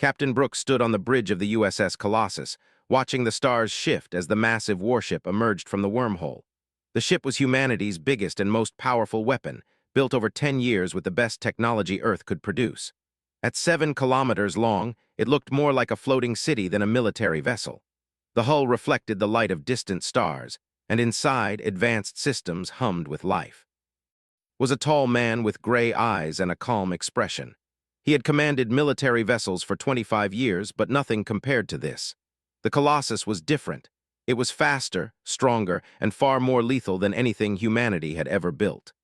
Captain Brooks stood on the bridge of the USS Colossus, watching the stars shift as the massive warship emerged from the wormhole. The ship was humanity's biggest and most powerful weapon, built over 10 years with the best technology Earth could produce. At 7 kilometers long, it looked more like a floating city than a military vessel. The hull reflected the light of distant stars, and inside, advanced systems hummed with life. Was a tall man with gray eyes and a calm expression. He had commanded military vessels for 25 years, but nothing compared to this. The Colossus was different. It was faster, stronger, and far more lethal than anything humanity had ever built.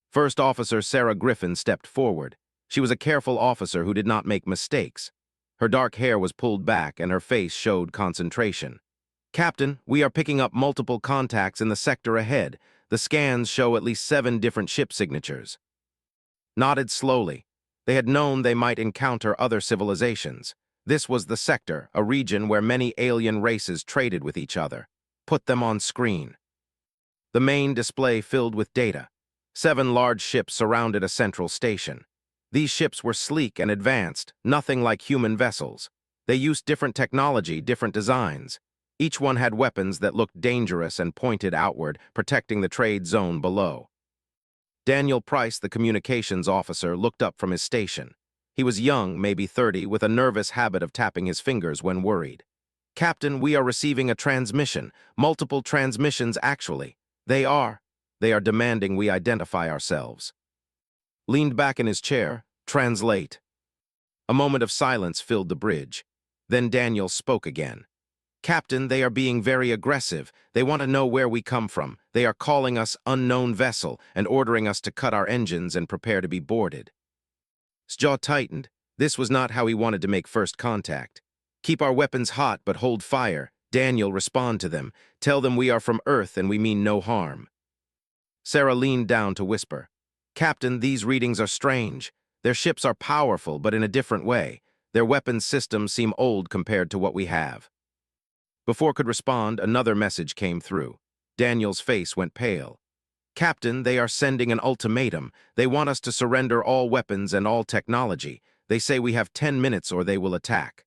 First Officer Sarah Griffin stepped forward. She was a careful officer who did not make mistakes. Her dark hair was pulled back and her face showed concentration. "Captain, we are picking up multiple contacts in the sector ahead. The scans show at least 7 different ship signatures." Nodded slowly. They had known they might encounter other civilizations. This was the sector, a region where many alien races traded with each other. Put them on screen. The main display filled with data. 7 large ships surrounded a central station. These ships were sleek and advanced, nothing like human vessels. They used different technology, different designs. Each one had weapons that looked dangerous and pointed outward, protecting the trade zone below. Daniel Price, the communications officer, looked up from his station. He was young, maybe 30, with a nervous habit of tapping his fingers when worried. "Captain, we are receiving a transmission. Multiple transmissions, actually. They are demanding we identify ourselves." Leaned back in his chair, "Translate." A moment of silence filled the bridge. Then Daniel spoke again. "Captain, they are being very aggressive. They want to know where we come from. They are calling us unknown vessel and ordering us to cut our engines and prepare to be boarded." His jaw tightened. This was not how he wanted to make first contact. "Keep our weapons hot, but hold fire. Daniel, respond to them. Tell them we are from Earth and we mean no harm." Sarah leaned down to whisper, "Captain, these readings are strange. Their ships are powerful, but in a different way. Their weapons systems seem old compared to what we have." Before could respond, another message came through. Daniel's face went pale. "Captain, they are sending an ultimatum. They want us to surrender all weapons and all technology. They say we have 10 minutes or they will attack."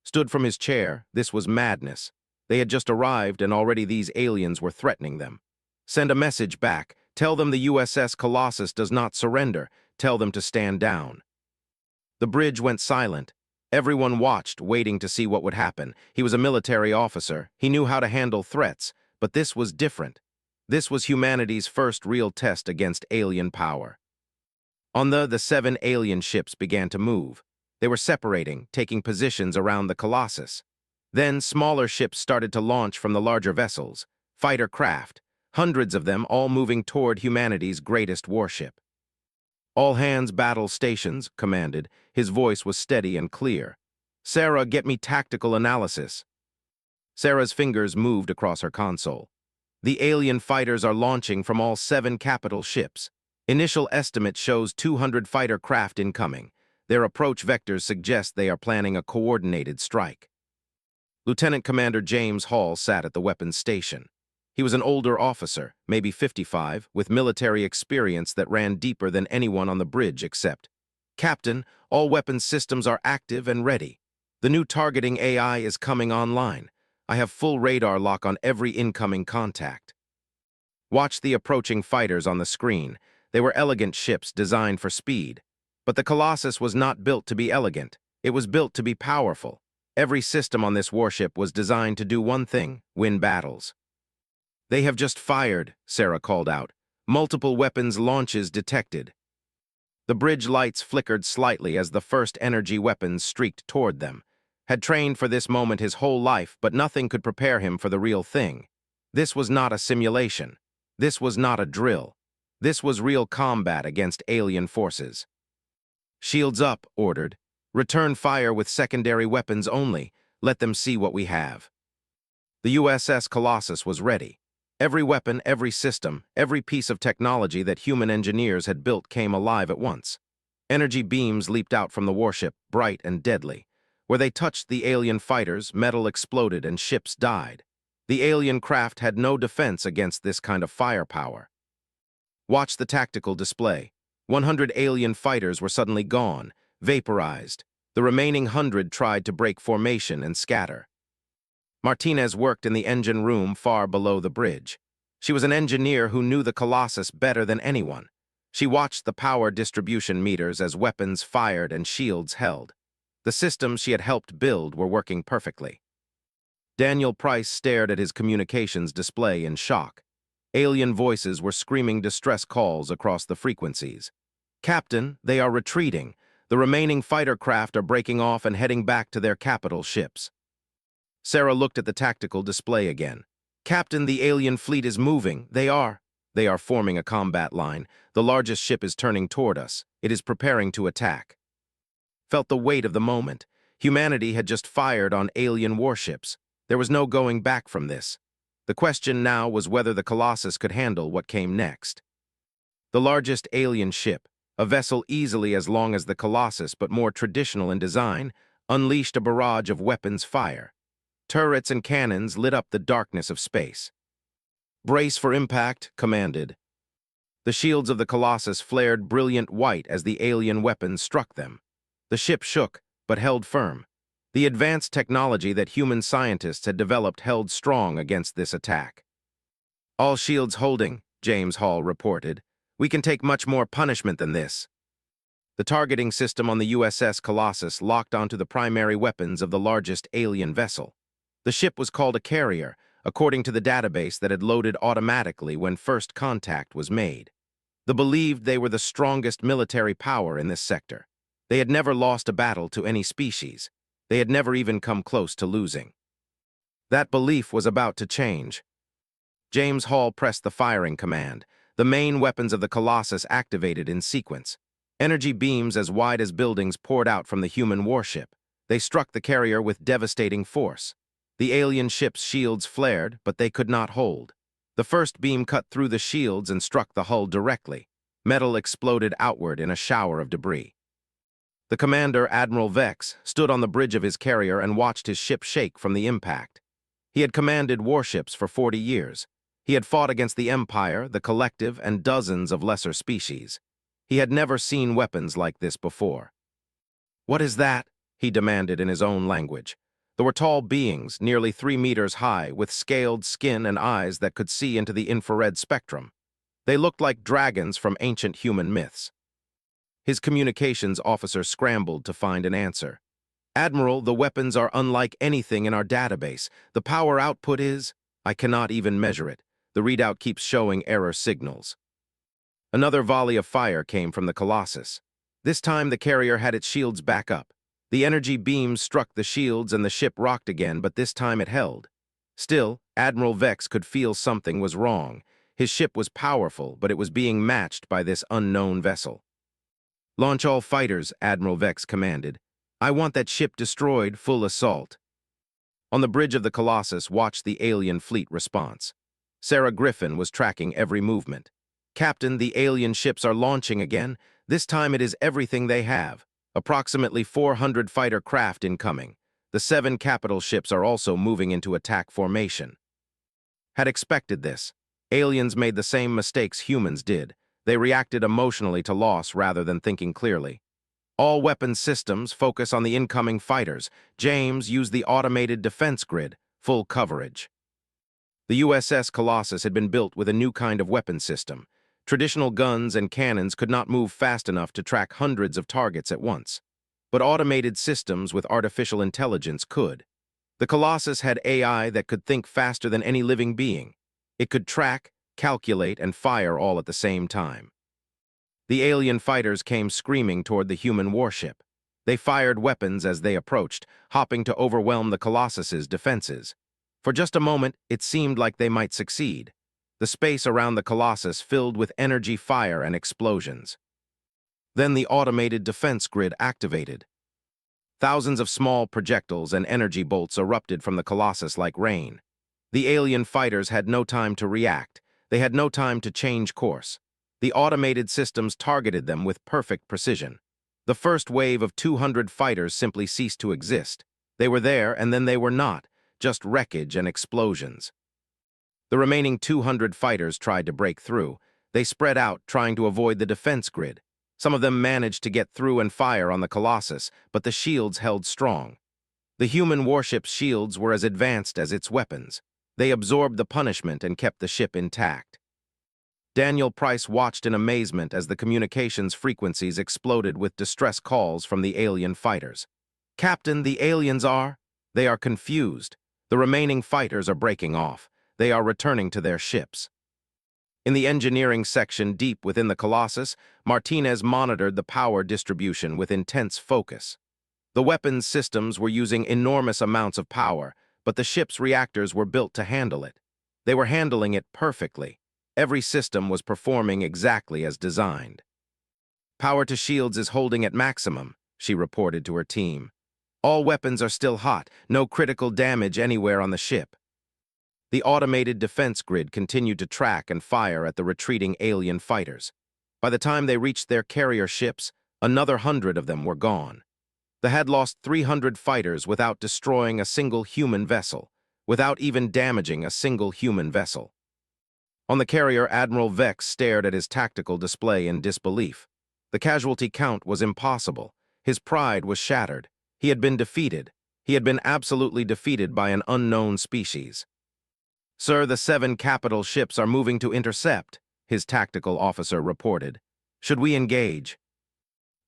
Stood from his chair. This was madness. They had just arrived and already these aliens were threatening them. "Send a message back. Tell them the USS Colossus does not surrender. Tell them to stand down." The bridge went silent. Everyone watched, waiting to see what would happen. He was a military officer. He knew how to handle threats, but this was different. This was humanity's first real test against alien power. On the 7 alien ships began to move. They were separating, taking positions around the Colossus. Then smaller ships started to launch from the larger vessels, fighter craft, hundreds of them all moving toward humanity's greatest warship. "All hands battle stations," commanded. His voice was steady and clear. "Sarah, get me tactical analysis." Sarah's fingers moved across her console. "The alien fighters are launching from all 7 capital ships. Initial estimate shows 200 fighter craft incoming. Their approach vectors suggest they are planning a coordinated strike." Lieutenant Commander James Hall sat at the weapons station. He was an older officer, maybe 55, with military experience that ran deeper than anyone on the bridge except, "Captain, all weapons systems are active and ready. The new targeting AI is coming online. I have full radar lock on every incoming contact." Watch the approaching fighters on the screen. They were elegant ships designed for speed. But the Colossus was not built to be elegant. It was built to be powerful. Every system on this warship was designed to do one thing: win battles. "They have just fired," Sarah called out. "Multiple weapons launches detected." The bridge lights flickered slightly as the first energy weapons streaked toward them. Had trained for this moment his whole life, but nothing could prepare him for the real thing. This was not a simulation. This was not a drill. This was real combat against alien forces. "Shields up," ordered. "Return fire with secondary weapons only. Let them see what we have." The USS Colossus was ready. Every weapon, every system, every piece of technology that human engineers had built came alive at once. Energy beams leaped out from the warship, bright and deadly. Where they touched the alien fighters, metal exploded and ships died. The alien craft had no defense against this kind of firepower. Watch the tactical display. 100 alien fighters were suddenly gone, vaporized. The remaining 100 tried to break formation and scatter. Martinez worked in the engine room far below the bridge. She was an engineer who knew the Colossus better than anyone. She watched the power distribution meters as weapons fired and shields held. The systems she had helped build were working perfectly. Daniel Price stared at his communications display in shock. Alien voices were screaming distress calls across the frequencies. "Captain, they are retreating. The remaining fighter craft are breaking off and heading back to their capital ships." Sarah looked at the tactical display again. "Captain, the alien fleet is moving. They are forming a combat line. The largest ship is turning toward us. It is preparing to attack." Felt the weight of the moment. Humanity had just fired on alien warships. There was no going back from this. The question now was whether the Colossus could handle what came next. The largest alien ship, a vessel easily as long as the Colossus but more traditional in design, unleashed a barrage of weapons fire. Turrets and cannons lit up the darkness of space. "Brace for impact," commanded. The shields of the Colossus flared brilliant white as the alien weapons struck them. The ship shook, but held firm. The advanced technology that human scientists had developed held strong against this attack. "All shields holding," James Hall reported. "We can take much more punishment than this." The targeting system on the USS Colossus locked onto the primary weapons of the largest alien vessel. The ship was called a carrier, according to the database that had loaded automatically when first contact was made. They believed they were the strongest military power in this sector. They had never lost a battle to any species. They had never even come close to losing. That belief was about to change. James Hall pressed the firing command. The main weapons of the Colossus activated in sequence. Energy beams as wide as buildings poured out from the human warship. They struck the carrier with devastating force. The alien ship's shields flared, but they could not hold. The first beam cut through the shields and struck the hull directly. Metal exploded outward in a shower of debris. The commander, Admiral Vex, stood on the bridge of his carrier and watched his ship shake from the impact. He had commanded warships for 40 years. He had fought against the Empire, the Collective, and dozens of lesser species. He had never seen weapons like this before. "What is that?" he demanded in his own language. There were tall beings, nearly 3 meters high, with scaled skin and eyes that could see into the infrared spectrum. They looked like dragons from ancient human myths. His communications officer scrambled to find an answer. "Admiral, the weapons are unlike anything in our database. The power output is... I cannot even measure it. The readout keeps showing error signals." Another volley of fire came from the Colossus. This time the carrier had its shields back up. The energy beams struck the shields and the ship rocked again, but this time it held. Still, Admiral Vex could feel something was wrong. His ship was powerful, but it was being matched by this unknown vessel. "Launch all fighters," Admiral Vex commanded. "I want that ship destroyed, full assault." On the bridge of the Colossus watched the alien fleet response. Sarah Griffin was tracking every movement. "Captain, the alien ships are launching again. This time it is everything they have. Approximately 400 fighter craft incoming. The 7 capital ships are also moving into attack formation." Had expected this. Aliens made the same mistakes humans did. They reacted emotionally to loss rather than thinking clearly. "All weapon systems focus on the incoming fighters. James, use the automated defense grid. Full coverage." The USS Colossus had been built with a new kind of weapon system. Traditional guns and cannons could not move fast enough to track hundreds of targets at once. But automated systems with artificial intelligence could. The Colossus had AI that could think faster than any living being. It could track, calculate, and fire all at the same time. The alien fighters came screaming toward the human warship. They fired weapons as they approached, hopping to overwhelm the Colossus's defenses. For just a moment, it seemed like they might succeed. The space around the Colossus filled with energy fire and explosions. Then the automated defense grid activated. Thousands of small projectiles and energy bolts erupted from the Colossus like rain. The alien fighters had no time to react. They had no time to change course. The automated systems targeted them with perfect precision. The first wave of 200 fighters simply ceased to exist. They were there and then they were not, just wreckage and explosions. The remaining 200 fighters tried to break through. They spread out, trying to avoid the defense grid. Some of them managed to get through and fire on the Colossus, but the shields held strong. The human warship's shields were as advanced as its weapons. They absorbed the punishment and kept the ship intact. Daniel Price watched in amazement as the communications frequencies exploded with distress calls from the alien fighters. "Captain, the aliens are..." They are confused. The remaining fighters are breaking off. They are returning to their ships. In the engineering section deep within the Colossus, Martinez monitored the power distribution with intense focus. The weapons systems were using enormous amounts of power, but the ship's reactors were built to handle it. They were handling it perfectly. Every system was performing exactly as designed. "Power to shields is holding at maximum," she reported to her team. "All weapons are still hot, no critical damage anywhere on the ship." The automated defense grid continued to track and fire at the retreating alien fighters. By the time they reached their carrier ships, another 100 of them were gone. They had lost 300 fighters without destroying a single human vessel, without even damaging a single human vessel. On the carrier, Admiral Vex stared at his tactical display in disbelief. The casualty count was impossible. His pride was shattered. He had been defeated. He had been absolutely defeated by an unknown species. "Sir, the 7 capital ships are moving to intercept," his tactical officer reported. "Should we engage?"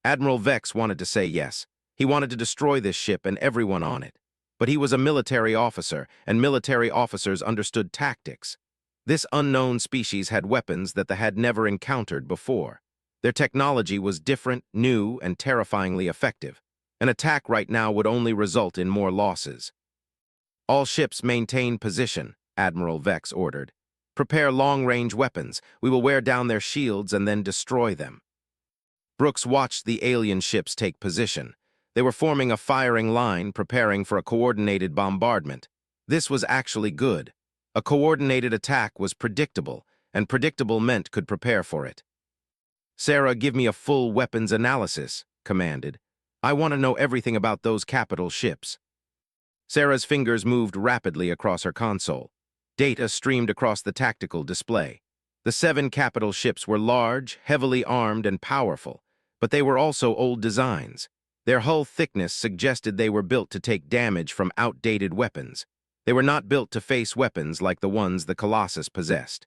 Admiral Vex wanted to say yes. He wanted to destroy this ship and everyone on it. But he was a military officer, and military officers understood tactics. This unknown species had weapons that they had never encountered before. Their technology was different, new, and terrifyingly effective. An attack right now would only result in more losses. "All ships maintain position," Admiral Vex ordered. "Prepare long-range weapons. We will wear down their shields and then destroy them." Brooks watched the alien ships take position. They were forming a firing line, preparing for a coordinated bombardment. This was actually good. A coordinated attack was predictable, and predictable meant could prepare for it. "Sarah, give me a full weapons analysis," commanded. "I want to know everything about those capital ships." Sarah's fingers moved rapidly across her console. Data streamed across the tactical display. The 7 capital ships were large, heavily armed, and powerful, but they were also old designs. Their hull thickness suggested they were built to take damage from outdated weapons. They were not built to face weapons like the ones the Colossus possessed.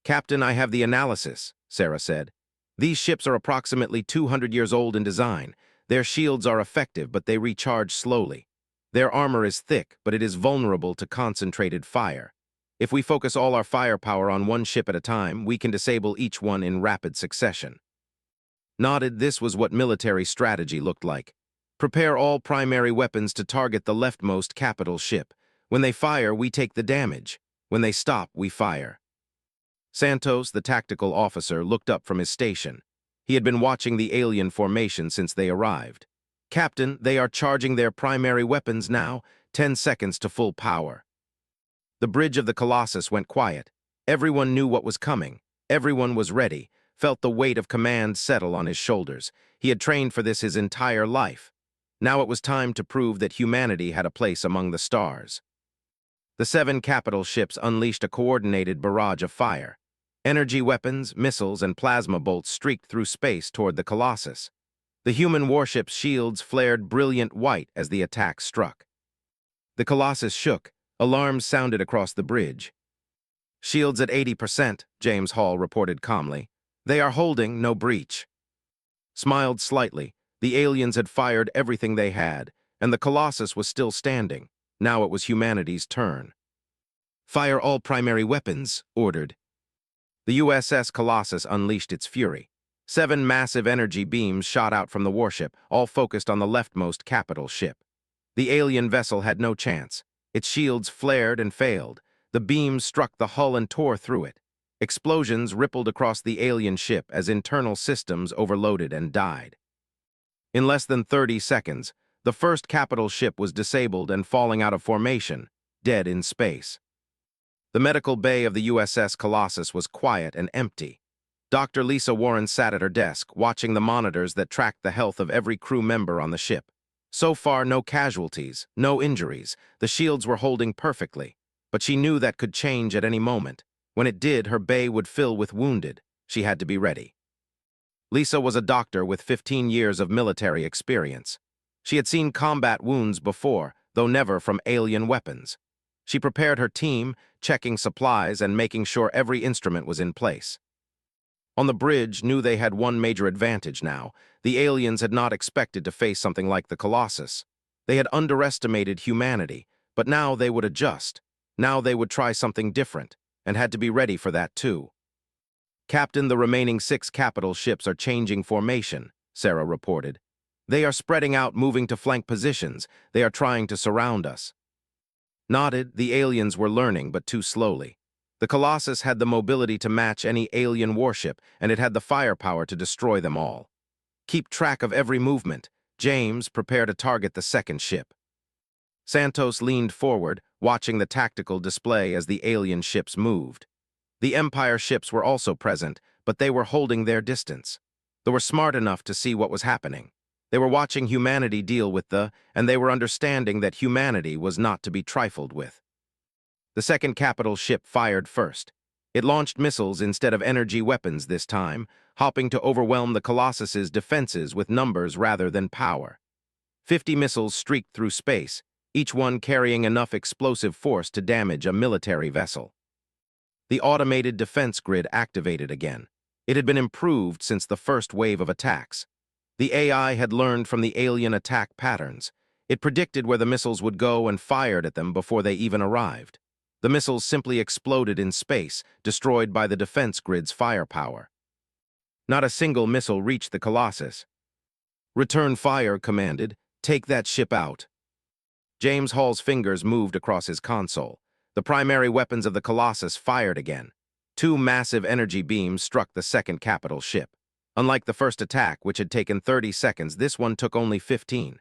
"Captain, I have the analysis," Sarah said. "These ships are approximately 200 years old in design. Their shields are effective, but they recharge slowly. Their armor is thick, but it is vulnerable to concentrated fire. If we focus all our firepower on one ship at a time, we can disable each one in rapid succession." Nodded, this was what military strategy looked like. "Prepare all primary weapons to target the leftmost capital ship. When they fire, we take the damage. When they stop, we fire." Santos, the tactical officer, looked up from his station. He had been watching the alien formation since they arrived. "Captain, they are charging their primary weapons now. 10 seconds to full power." The bridge of the Colossus went quiet. Everyone knew what was coming. Everyone was ready, felt the weight of command settle on his shoulders. He had trained for this his entire life. Now it was time to prove that humanity had a place among the stars. The 7 capital ships unleashed a coordinated barrage of fire. Energy weapons, missiles, and plasma bolts streaked through space toward the Colossus. The human warship's shields flared brilliant white as the attack struck. The Colossus shook. Alarms sounded across the bridge. "Shields at 80%, James Hall reported calmly. "They are holding, no breach." Smiled slightly. The aliens had fired everything they had, and the Colossus was still standing. Now it was humanity's turn. "Fire all primary weapons," ordered. The USS Colossus unleashed its fury. 7 massive energy beams shot out from the warship, all focused on the leftmost capital ship. The alien vessel had no chance. Its shields flared and failed. The beams struck the hull and tore through it. Explosions rippled across the alien ship as internal systems overloaded and died. In less than 30 seconds, the first capital ship was disabled and falling out of formation, dead in space. The medical bay of the USS Colossus was quiet and empty. Dr. Lisa Warren sat at her desk, watching the monitors that tracked the health of every crew member on the ship. So far, no casualties, no injuries. The shields were holding perfectly. But she knew that could change at any moment. When it did, her bay would fill with wounded. She had to be ready. Lisa was a doctor with 15 years of military experience. She had seen combat wounds before, though never from alien weapons. She prepared her team, checking supplies and making sure every instrument was in place. On the bridge, knew they had one major advantage now. The aliens had not expected to face something like the Colossus. They had underestimated humanity, but now they would adjust. Now they would try something different, and had to be ready for that too. "Captain, the remaining 6 capital ships are changing formation," Sarah reported. "They are spreading out, moving to flank positions. They are trying to surround us." Nodded, the aliens were learning, but too slowly. The Colossus had the mobility to match any alien warship, and it had the firepower to destroy them all. "Keep track of every movement." James prepared to target the second ship. Santos leaned forward, watching the tactical display as the alien ships moved. The Empire ships were also present, but they were holding their distance. They were smart enough to see what was happening. They were watching humanity deal with and they were understanding that humanity was not to be trifled with. The second capital ship fired first. It launched missiles instead of energy weapons this time, hoping to overwhelm the Colossus's defenses with numbers rather than power. 50 missiles streaked through space, each one carrying enough explosive force to damage a military vessel. The automated defense grid activated again. It had been improved since the first wave of attacks. The AI had learned from the alien attack patterns. It predicted where the missiles would go and fired at them before they even arrived. The missiles simply exploded in space, destroyed by the defense grid's firepower. Not a single missile reached the Colossus. "Return fire," commanded. "Take that ship out." James Hall's fingers moved across his console. The primary weapons of the Colossus fired again. 2 massive energy beams struck the second capital ship. Unlike the first attack, which had taken 30 seconds, this one took only 15.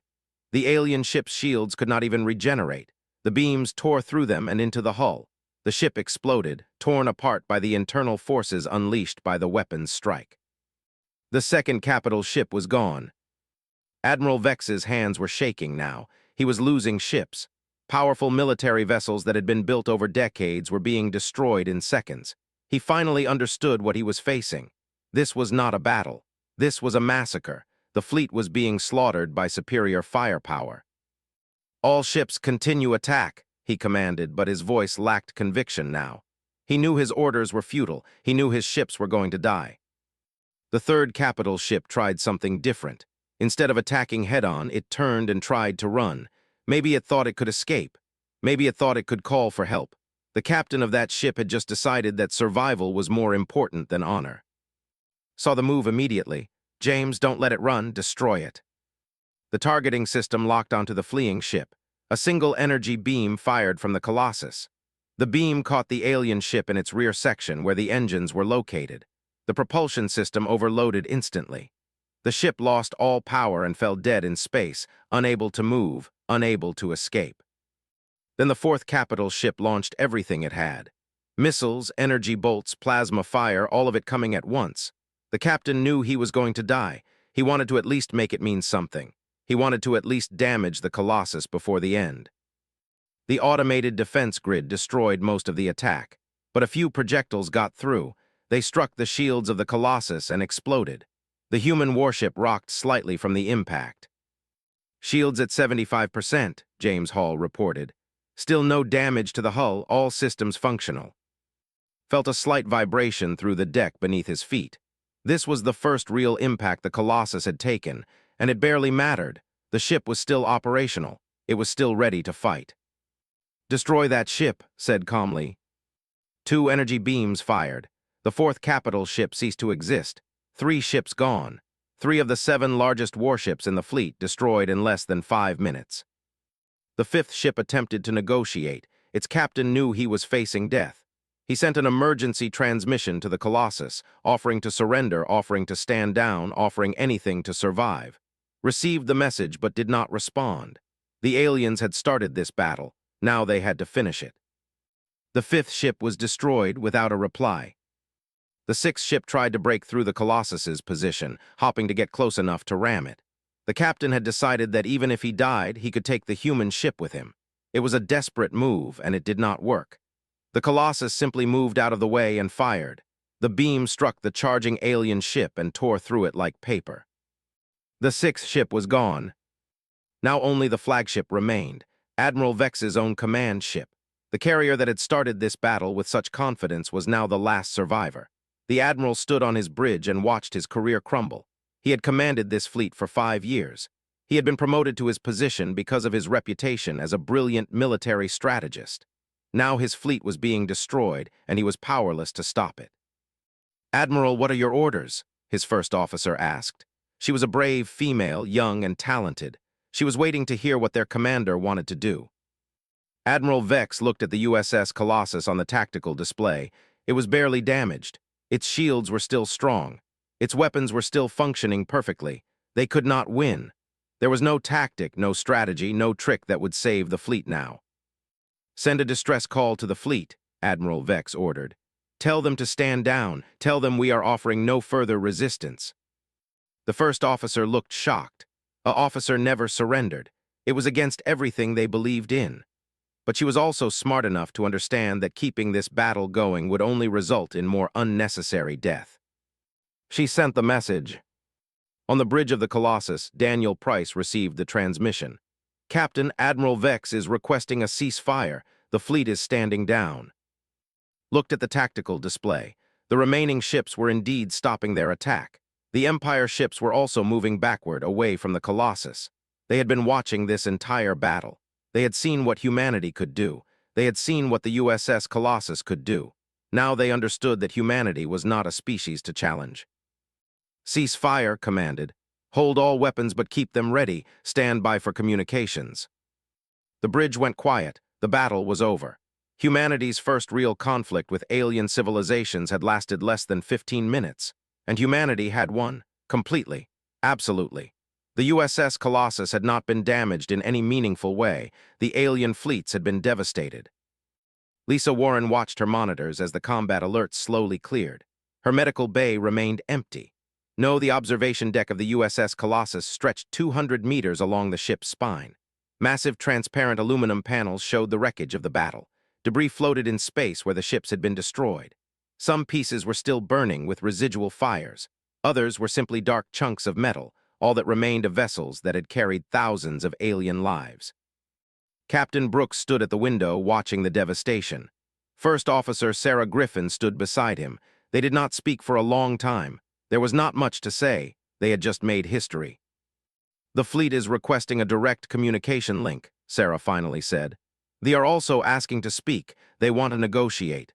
The alien ship's shields could not even regenerate. The beams tore through them and into the hull. The ship exploded, torn apart by the internal forces unleashed by the weapon's strike. The second capital ship was gone. Admiral Vex's hands were shaking now. He was losing ships. Powerful military vessels that had been built over decades were being destroyed in seconds. He finally understood what he was facing. This was not a battle. This was a massacre. The fleet was being slaughtered by superior firepower. "All ships continue attack," he commanded, but his voice lacked conviction now. He knew his orders were futile. He knew his ships were going to die. The third capital ship tried something different. Instead of attacking head-on, it turned and tried to run. Maybe it thought it could escape. Maybe it thought it could call for help. The captain of that ship had just decided that survival was more important than honor. Saw the move immediately. "James, don't let it run, destroy it." The targeting system locked onto the fleeing ship. A single energy beam fired from the Colossus. The beam caught the alien ship in its rear section where the engines were located. The propulsion system overloaded instantly. The ship lost all power and fell dead in space, unable to move, unable to escape. Then the fourth capital ship launched everything it had. Missiles, energy bolts, plasma fire, all of it coming at once. The captain knew he was going to die. He wanted to at least make it mean something. He wanted to at least damage the Colossus before the end. The automated defense grid destroyed most of the attack, but a few projectiles got through. They struck the shields of the Colossus and exploded. The human warship rocked slightly from the impact. "Shields at 75%, James Hall reported. "Still no damage to the hull, all systems functional." Felt a slight vibration through the deck beneath his feet. This was the first real impact the Colossus had taken, and it barely mattered. The ship was still operational. It was still ready to fight. "Destroy that ship," said calmly. 2 energy beams fired. The fourth capital ship ceased to exist. 3 ships gone. 3 of the 7 largest warships in the fleet destroyed in less than 5 minutes. The fifth ship attempted to negotiate. Its captain knew he was facing death. He sent an emergency transmission to the Colossus, offering to surrender, offering to stand down, offering anything to survive. Received the message but did not respond. The aliens had started this battle. Now they had to finish it. The fifth ship was destroyed without a reply. The sixth ship tried to break through the Colossus's position, hopping to get close enough to ram it. The captain had decided that even if he died, he could take the human ship with him. It was a desperate move, and it did not work. The Colossus simply moved out of the way and fired. The beam struck the charging alien ship and tore through it like paper. The sixth ship was gone. Now only the flagship remained, Admiral Vex's own command ship. The carrier that had started this battle with such confidence was now the last survivor. The admiral stood on his bridge and watched his career crumble. He had commanded this fleet for 5 years. He had been promoted to his position because of his reputation as a brilliant military strategist. Now his fleet was being destroyed, and he was powerless to stop it. "Admiral, what are your orders?" his first officer asked. She was a brave female, young and talented. She was waiting to hear what their commander wanted to do. Admiral Vex looked at the USS Colossus on the tactical display. It was barely damaged. Its shields were still strong. Its weapons were still functioning perfectly. They could not win. There was no tactic, no strategy, no trick that would save the fleet now. "Send a distress call to the fleet," Admiral Vex ordered. "Tell them to stand down. Tell them we are offering no further resistance." The first officer looked shocked. An officer never surrendered. It was against everything they believed in. But she was also smart enough to understand that keeping this battle going would only result in more unnecessary death. She sent the message. On the bridge of the Colossus, Daniel Price received the transmission. "Captain, Admiral Vex is requesting a ceasefire. The fleet is standing down." Looked at the tactical display. The remaining ships were indeed stopping their attack. The Empire ships were also moving backward, away from the Colossus. They had been watching this entire battle. They had seen what humanity could do. They had seen what the USS Colossus could do. Now they understood that humanity was not a species to challenge. "Cease fire," commanded. "Hold all weapons but keep them ready. Stand by for communications." The bridge went quiet. The battle was over. Humanity's first real conflict with alien civilizations had lasted less than 15 minutes, and humanity had won, completely, absolutely. The USS Colossus had not been damaged in any meaningful way. The alien fleets had been devastated. Lisa Warren watched her monitors as the combat alerts slowly cleared. Her medical bay remained empty. No, the observation deck of the USS Colossus stretched 200 meters along the ship's spine. Massive transparent aluminum panels showed the wreckage of the battle. Debris floated in space where the ships had been destroyed. Some pieces were still burning with residual fires. Others were simply dark chunks of metal, all that remained of vessels that had carried thousands of alien lives. Captain Brooks stood at the window watching the devastation. First Officer Sarah Griffin stood beside him. They did not speak for a long time. There was not much to say. They had just made history. "The fleet is requesting a direct communication link," Sarah finally said. "They are also asking to speak. They want to negotiate."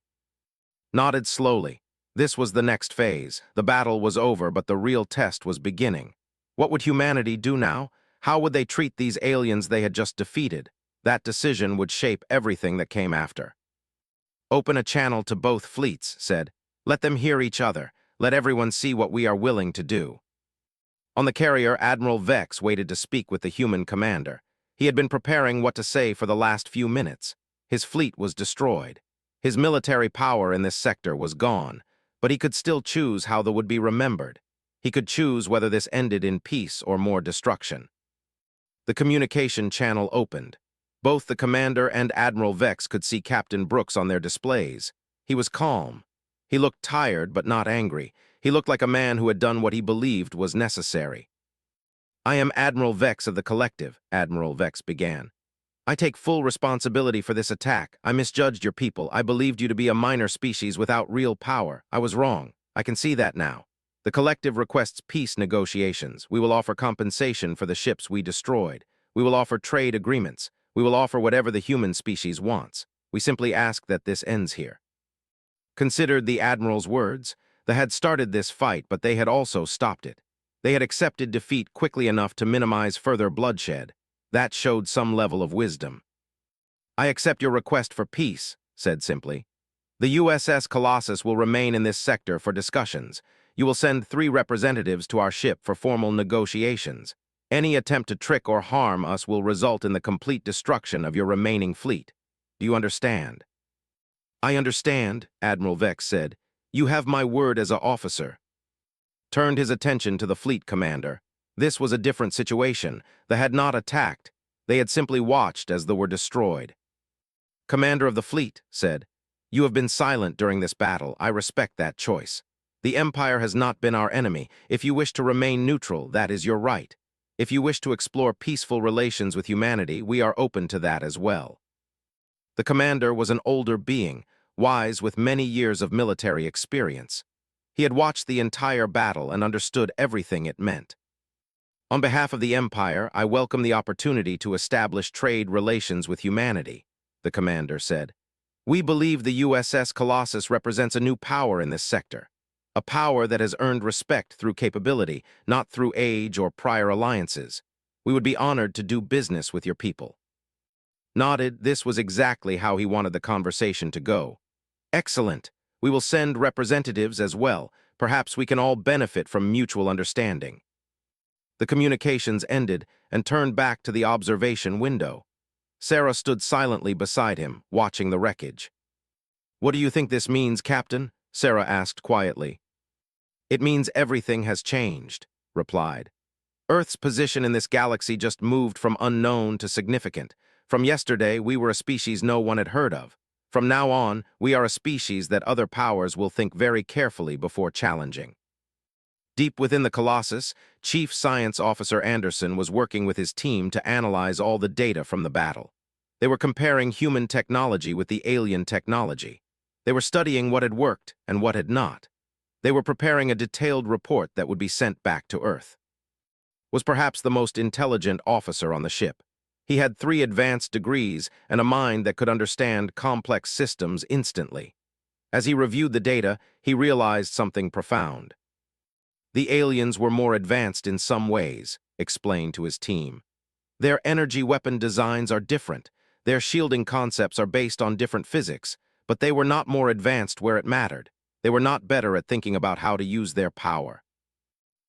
Nodded slowly. This was the next phase. The battle was over, but the real test was beginning. What would humanity do now? How would they treat these aliens they had just defeated? That decision would shape everything that came after. "Open a channel to both fleets," said. "Let them hear each other. Let everyone see what we are willing to do." On the carrier, Admiral Vex waited to speak with the human commander. He had been preparing what to say for the last few minutes. His fleet was destroyed. His military power in this sector was gone, but he could still choose how they would be remembered. He could choose whether this ended in peace or more destruction. The communication channel opened. Both the commander and Admiral Vex could see Captain Brooks on their displays. He was calm. He looked tired but not angry. He looked like a man who had done what he believed was necessary. "I am Admiral Vex of the Collective," Admiral Vex began. "I take full responsibility for this attack. I misjudged your people. I believed you to be a minor species without real power. I was wrong. I can see that now. The Collective requests peace negotiations. We will offer compensation for the ships we destroyed. We will offer trade agreements. We will offer whatever the human species wants. We simply ask that this ends here." Considered the Admiral's words. They had started this fight, but they had also stopped it. They had accepted defeat quickly enough to minimize further bloodshed. That showed some level of wisdom. "I accept your request for peace," said simply. "The USS Colossus will remain in this sector for discussions. You will send 3 representatives to our ship for formal negotiations. Any attempt to trick or harm us will result in the complete destruction of your remaining fleet. Do you understand?" "I understand," Admiral Vex said. "You have my word as an officer." Turned his attention to the fleet commander. This was a different situation. They had not attacked. They had simply watched as they were destroyed. "Commander of the fleet," said, You have been silent during this battle. I respect that choice. The Empire has not been our enemy. If you wish to remain neutral, that is your right. If you wish to explore peaceful relations with humanity, we are open to that as well. The commander was an older being, wise with many years of military experience. He had watched the entire battle and understood everything it meant. On behalf of the Empire, I welcome the opportunity to establish trade relations with humanity, the commander said. We believe the USS Colossus represents a new power in this sector, a power that has earned respect through capability, not through age or prior alliances. We would be honored to do business with your people. Nodded, this was exactly how he wanted the conversation to go. Excellent. We will send representatives as well. Perhaps we can all benefit from mutual understanding. The communications ended and turned back to the observation window. Sarah stood silently beside him, watching the wreckage. What do you think this means, Captain? Sarah asked quietly. It means everything has changed, replied. Earth's position in this galaxy just moved from unknown to significant. From yesterday, we were a species no one had heard of. From now on, we are a species that other powers will think very carefully before challenging. Deep within the Colossus, Chief Science Officer Anderson was working with his team to analyze all the data from the battle. They were comparing human technology with the alien technology. They were studying what had worked and what had not. They were preparing a detailed report that would be sent back to Earth. Was perhaps the most intelligent officer on the ship. He had 3 advanced degrees and a mind that could understand complex systems instantly. As he reviewed the data, he realized something profound. The aliens were more advanced in some ways, explained to his team. Their energy weapon designs are different. Their shielding concepts are based on different physics, but they were not more advanced where it mattered. They were not better at thinking about how to use their power.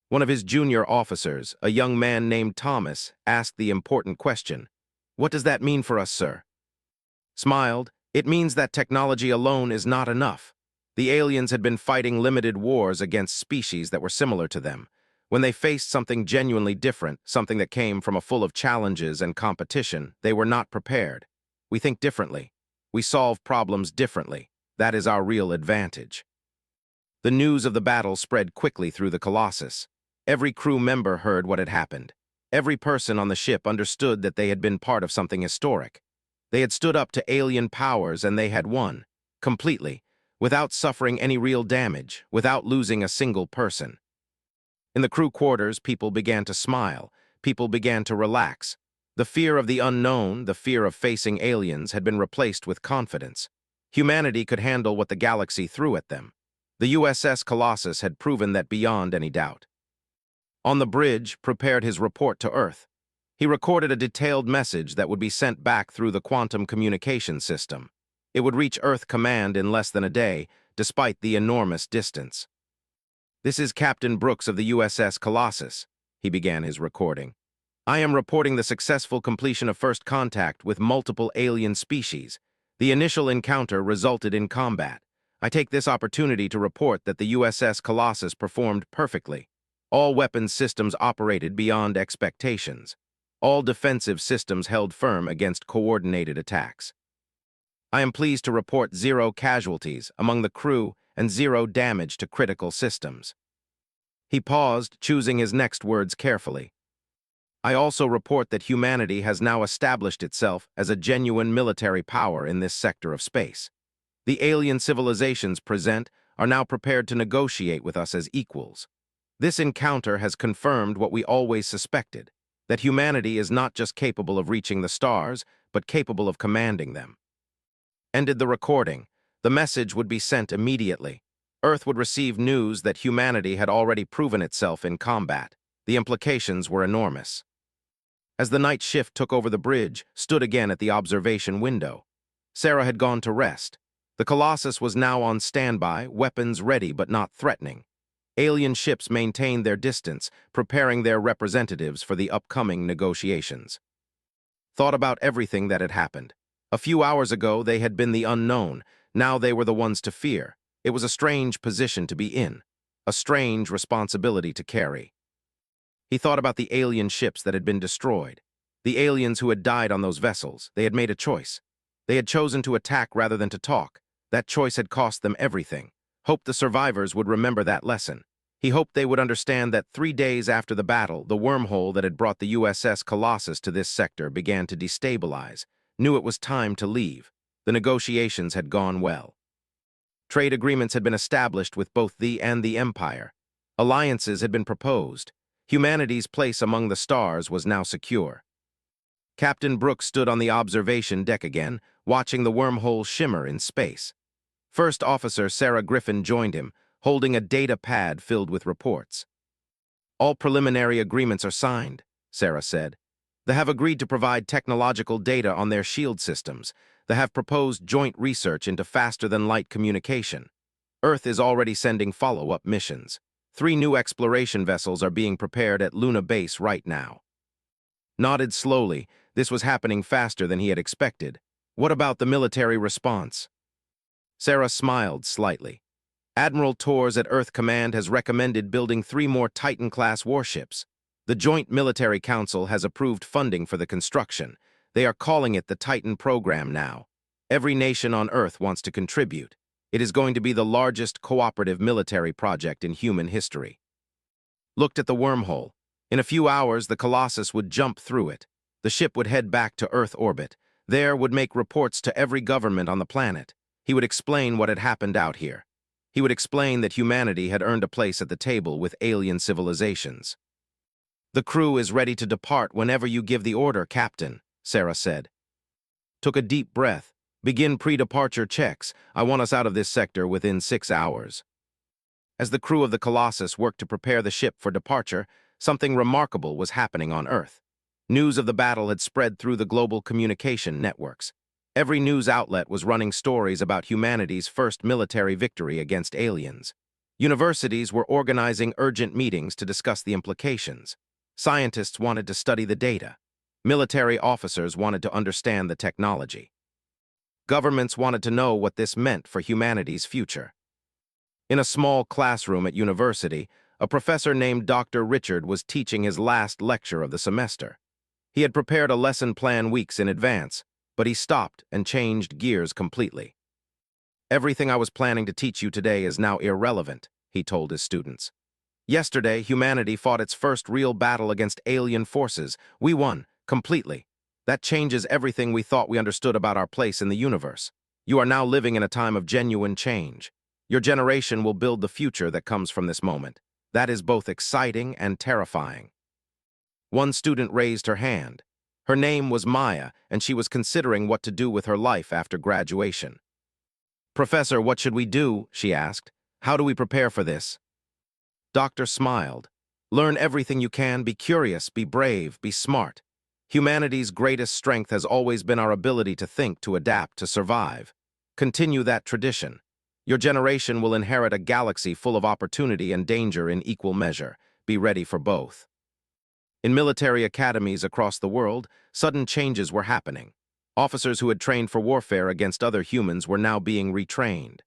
One of his junior officers, a young man named Thomas, asked the important question, "What does that mean for us, sir?" Smiled, "It means that technology alone is not enough. The aliens had been fighting limited wars against species that were similar to them. When they faced something genuinely different, something that came from a full of challenges and competition, they were not prepared. We think differently. We solve problems differently. That is our real advantage." The news of the battle spread quickly through the Colossus. Every crew member heard what had happened. Every person on the ship understood that they had been part of something historic. They had stood up to alien powers and they had won, completely, without suffering any real damage, without losing a single person. In the crew quarters, people began to smile. People began to relax. The fear of the unknown, the fear of facing aliens, had been replaced with confidence. Humanity could handle what the galaxy threw at them. The USS Colossus had proven that beyond any doubt. On the bridge, prepared his report to Earth. He recorded a detailed message that would be sent back through the quantum communication system. It would reach Earth Command in less than a day, despite the enormous distance. "This is Captain Brooks of the USS Colossus," he began his recording. "I am reporting the successful completion of first contact with multiple alien species. The initial encounter resulted in combat. I take this opportunity to report that the USS Colossus performed perfectly. All weapons systems operated beyond expectations. All defensive systems held firm against coordinated attacks. I am pleased to report 0 casualties among the crew and 0 damage to critical systems." He paused, choosing his next words carefully. "I also report that humanity has now established itself as a genuine military power in this sector of space. The alien civilizations present are now prepared to negotiate with us as equals. This encounter has confirmed what we always suspected, that humanity is not just capable of reaching the stars, but capable of commanding them." Ended the recording. The message would be sent immediately. Earth would receive news that humanity had already proven itself in combat. The implications were enormous. As the night shift took over the bridge, stood again at the observation window. Sarah had gone to rest. The Colossus was now on standby, weapons ready but not threatening. Alien ships maintained their distance, preparing their representatives for the upcoming negotiations. Thought about everything that had happened. A few hours ago, they had been the unknown. Now they were the ones to fear. It was a strange position to be in, a strange responsibility to carry. He thought about the alien ships that had been destroyed, the aliens who had died on those vessels. They had made a choice. They had chosen to attack rather than to talk. That choice had cost them everything. Hoped the survivors would remember that lesson. He hoped they would understand that 3 days after the battle, the wormhole that had brought the USS Colossus to this sector began to destabilize, knew it was time to leave. The negotiations had gone well. Trade agreements had been established with both the Empire. Alliances had been proposed. Humanity's place among the stars was now secure. Captain Brooks stood on the observation deck again, watching the wormhole shimmer in space. First Officer Sarah Griffin joined him, holding a data pad filled with reports. "All preliminary agreements are signed," Sarah said. "They have agreed to provide technological data on their shield systems. They have proposed joint research into faster-than-light communication. Earth is already sending follow-up missions. 3 new exploration vessels are being prepared at Luna Base right now." Nodded slowly. This was happening faster than he had expected. "What about the military response?" Sarah smiled slightly. "Admiral Torres at Earth Command has recommended building 3 more Titan-class warships. The Joint Military Council has approved funding for the construction. They are calling it the Titan program now. Every nation on Earth wants to contribute. It is going to be the largest cooperative military project in human history." Looked at the wormhole. In a few hours, the Colossus would jump through it. The ship would head back to Earth orbit. There would make reports to every government on the planet. He would explain what had happened out here. He would explain that humanity had earned a place at the table with alien civilizations. "The crew is ready to depart whenever you give the order, Captain," Sarah said. Took a deep breath. "Begin pre-departure checks. I want us out of this sector within 6 hours." As the crew of the Colossus worked to prepare the ship for departure, something remarkable was happening on Earth. News of the battle had spread through the global communication networks. Every news outlet was running stories about humanity's first military victory against aliens. Universities were organizing urgent meetings to discuss the implications. Scientists wanted to study the data. Military officers wanted to understand the technology. Governments wanted to know what this meant for humanity's future. In a small classroom at university, a professor named Dr. Richard was teaching his last lecture of the semester. He had prepared a lesson plan weeks in advance, but he stopped and changed gears completely. "Everything I was planning to teach you today is now irrelevant," he told his students. "Yesterday, humanity fought its first real battle against alien forces. We won, completely. That changes everything we thought we understood about our place in the universe. You are now living in a time of genuine change. Your generation will build the future that comes from this moment. That is both exciting and terrifying." One student raised her hand. Her name was Maya, and she was considering what to do with her life after graduation. "Professor, what should we do?" she asked. "How do we prepare for this?" Doctor smiled. "Learn everything you can, be curious, be brave, be smart. Humanity's greatest strength has always been our ability to think, to adapt, to survive. Continue that tradition. Your generation will inherit a galaxy full of opportunity and danger in equal measure. Be ready for both." In military academies across the world, sudden changes were happening. Officers who had trained for warfare against other humans were now being retrained.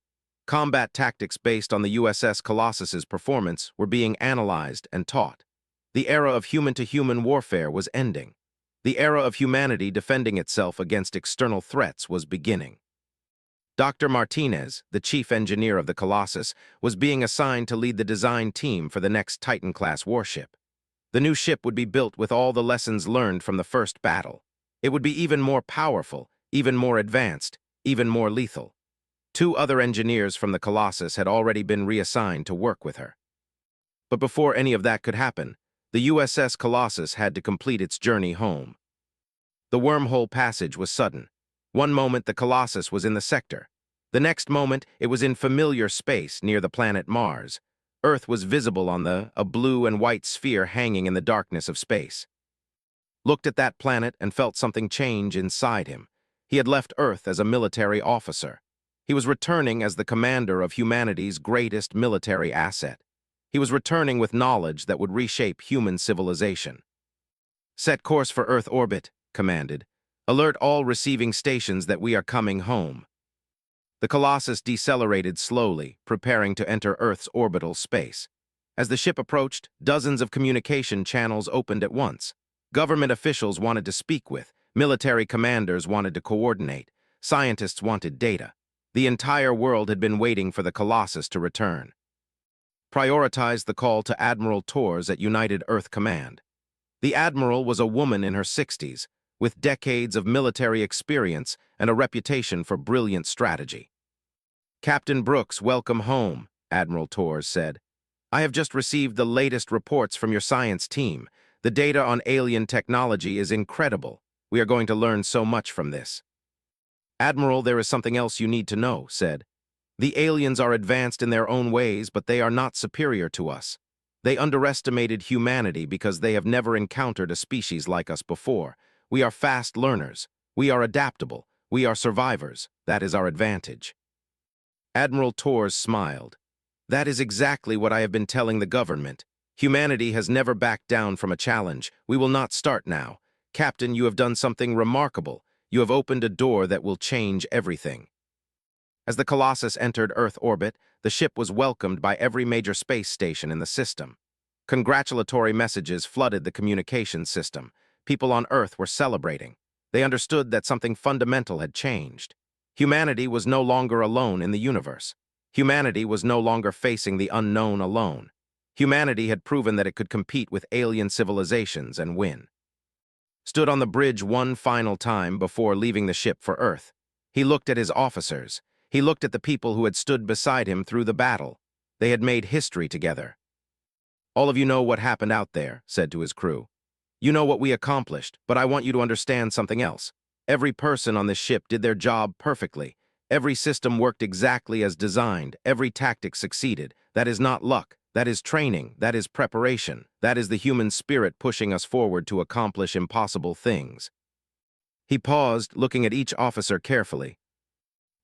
Combat tactics based on the USS Colossus's performance were being analyzed and taught. The era of human-to-human warfare was ending. The era of humanity defending itself against external threats was beginning. Dr. Martinez, the chief engineer of the Colossus, was being assigned to lead the design team for the next Titan-class warship. The new ship would be built with all the lessons learned from the first battle. It would be even more powerful, even more advanced, even more lethal. 2 other engineers from the Colossus had already been reassigned to work with her. But before any of that could happen, the USS Colossus had to complete its journey home. The wormhole passage was sudden. One moment the Colossus was in the sector. The next moment it was in familiar space near the planet Mars. Earth was visible on a blue and white sphere hanging in the darkness of space. Looked at that planet and felt something change inside him. He had left Earth as a military officer. He was returning as the commander of humanity's greatest military asset. He was returning with knowledge that would reshape human civilization. "Set course for Earth orbit," commanded. "Alert all receiving stations that we are coming home." The Colossus decelerated slowly, preparing to enter Earth's orbital space. As the ship approached, dozens of communication channels opened at once. Government officials wanted to speak with, military commanders wanted to coordinate, scientists wanted data. The entire world had been waiting for the Colossus to return. Prioritized the call to Admiral Tours at United Earth Command. The Admiral was a woman in her 60s, with decades of military experience and a reputation for brilliant strategy. "Captain Brooks, welcome home," Admiral Tours said. "I have just received the latest reports from your science team. The data on alien technology is incredible. We are going to learn so much from this." "Admiral, there is something else you need to know," said. "The aliens are advanced in their own ways, but they are not superior to us. They underestimated humanity because they have never encountered a species like us before. We are fast learners. We are adaptable. We are survivors. That is our advantage." Admiral Tours smiled. "That is exactly what I have been telling the government. Humanity has never backed down from a challenge. We will not start now. Captain, you have done something remarkable. You have opened a door that will change everything." As the Colossus entered Earth orbit, the ship was welcomed by every major space station in the system. Congratulatory messages flooded the communications system. People on Earth were celebrating. They understood that something fundamental had changed. Humanity was no longer alone in the universe. Humanity was no longer facing the unknown alone. Humanity had proven that it could compete with alien civilizations and win. Stood on the bridge one final time before leaving the ship for Earth. He looked at his officers. He looked at the people who had stood beside him through the battle. They had made history together. "All of you know what happened out there," said to his crew. "You know what we accomplished, but I want you to understand something else. Every person on this ship did their job perfectly. Every system worked exactly as designed. Every tactic succeeded. That is not luck. That is training. That is preparation. That is the human spirit pushing us forward to accomplish impossible things." He paused, looking at each officer carefully.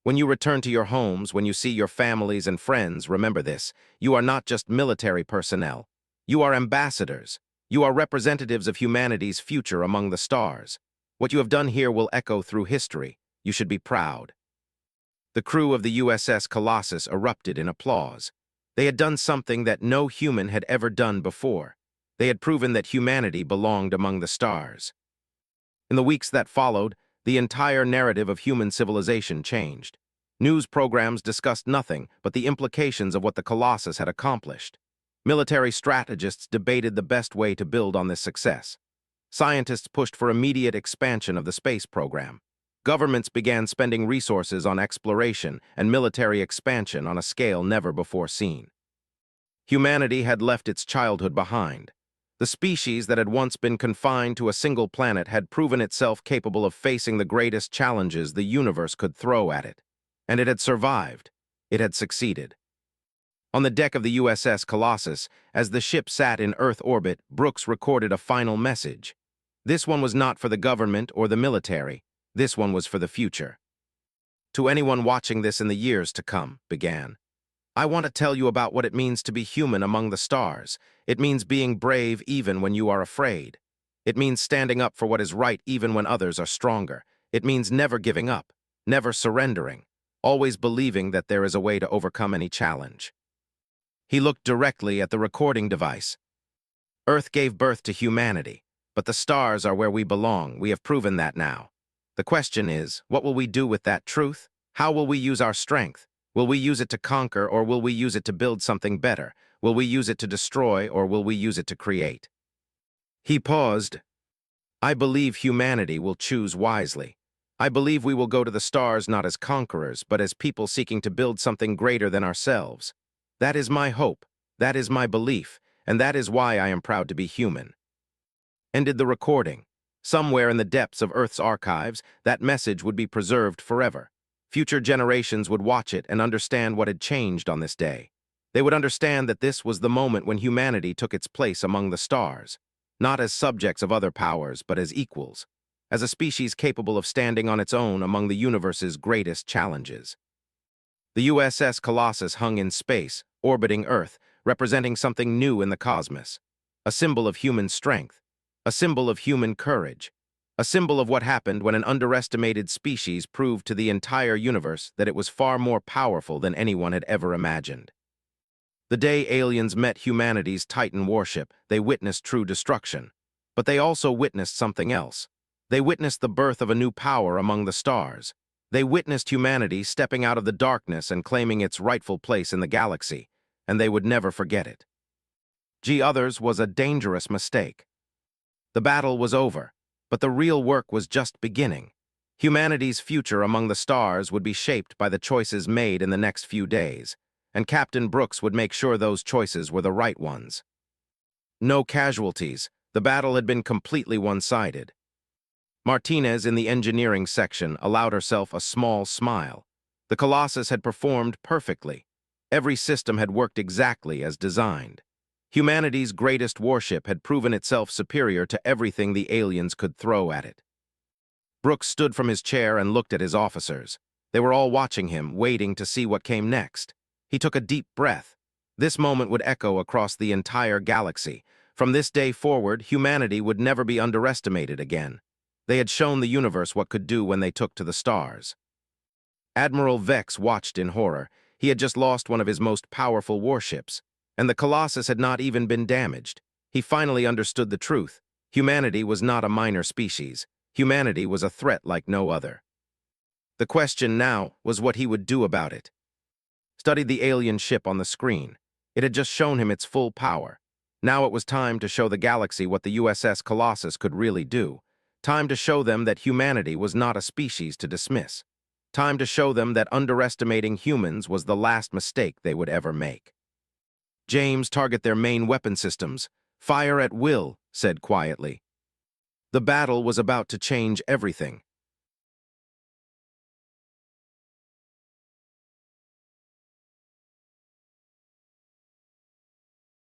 "When you return to your homes, when you see your families and friends, remember this. You are not just military personnel. You are ambassadors. You are representatives of humanity's future among the stars. What you have done here will echo through history. You should be proud." The crew of the USS Colossus erupted in applause. They had done something that no human had ever done before. They had proven that humanity belonged among the stars. In the weeks that followed, the entire narrative of human civilization changed. News programs discussed nothing but the implications of what the Colossus had accomplished. Military strategists debated the best way to build on this success. Scientists pushed for immediate expansion of the space program. Governments began spending resources on exploration and military expansion on a scale never before seen. Humanity had left its childhood behind. The species that had once been confined to a single planet had proven itself capable of facing the greatest challenges the universe could throw at it. And it had survived. It had succeeded. On the deck of the USS Colossus, as the ship sat in Earth orbit, Brooks recorded a final message. This one was not for the government or the military. This one was for the future. "To anyone watching this in the years to come," began, "I want to tell you about what it means to be human among the stars. It means being brave even when you are afraid. It means standing up for what is right even when others are stronger. It means never giving up, never surrendering, always believing that there is a way to overcome any challenge." He looked directly at the recording device. "Earth gave birth to humanity, but the stars are where we belong. We have proven that now. The question is, what will we do with that truth? How will we use our strength? Will we use it to conquer, or will we use it to build something better? Will we use it to destroy, or will we use it to create?" He paused. "I believe humanity will choose wisely. I believe we will go to the stars not as conquerors, but as people seeking to build something greater than ourselves. That is my hope, that is my belief, and that is why I am proud to be human." Ended the recording. Somewhere in the depths of Earth's archives, that message would be preserved forever. Future generations would watch it and understand what had changed on this day. They would understand that this was the moment when humanity took its place among the stars, not as subjects of other powers, but as equals, as a species capable of standing on its own among the universe's greatest challenges. The USS Colossus hung in space, orbiting Earth, representing something new in the cosmos, a symbol of human strength, a symbol of human courage, a symbol of what happened when an underestimated species proved to the entire universe that it was far more powerful than anyone had ever imagined. The day aliens met humanity's Titan warship, they witnessed true destruction. But they also witnessed something else. They witnessed the birth of a new power among the stars. They witnessed humanity stepping out of the darkness and claiming its rightful place in the galaxy, and they would never forget it. Others was a dangerous mistake. The battle was over, but the real work was just beginning. Humanity's future among the stars would be shaped by the choices made in the next few days, and Captain Brooks would make sure those choices were the right ones. No casualties. The battle had been completely one-sided. Martinez in the engineering section allowed herself a small smile. The Colossus had performed perfectly. Every system had worked exactly as designed. Humanity's greatest warship had proven itself superior to everything the aliens could throw at it. Brooks stood from his chair and looked at his officers. They were all watching him, waiting to see what came next. He took a deep breath. This moment would echo across the entire galaxy. From this day forward, humanity would never be underestimated again. They had shown the universe what could do when they took to the stars. Admiral Vex watched in horror. He had just lost one of his most powerful warships, and the Colossus had not even been damaged. He finally understood the truth. Humanity was not a minor species. Humanity was a threat like no other. The question now was what he would do about it. Studied the alien ship on the screen. It had just shown him its full power. Now it was time to show the galaxy what the USS Colossus could really do. Time to show them that humanity was not a species to dismiss. Time to show them that underestimating humans was the last mistake they would ever make. James, target their main weapon systems. Fire at will, said quietly. The battle was about to change everything.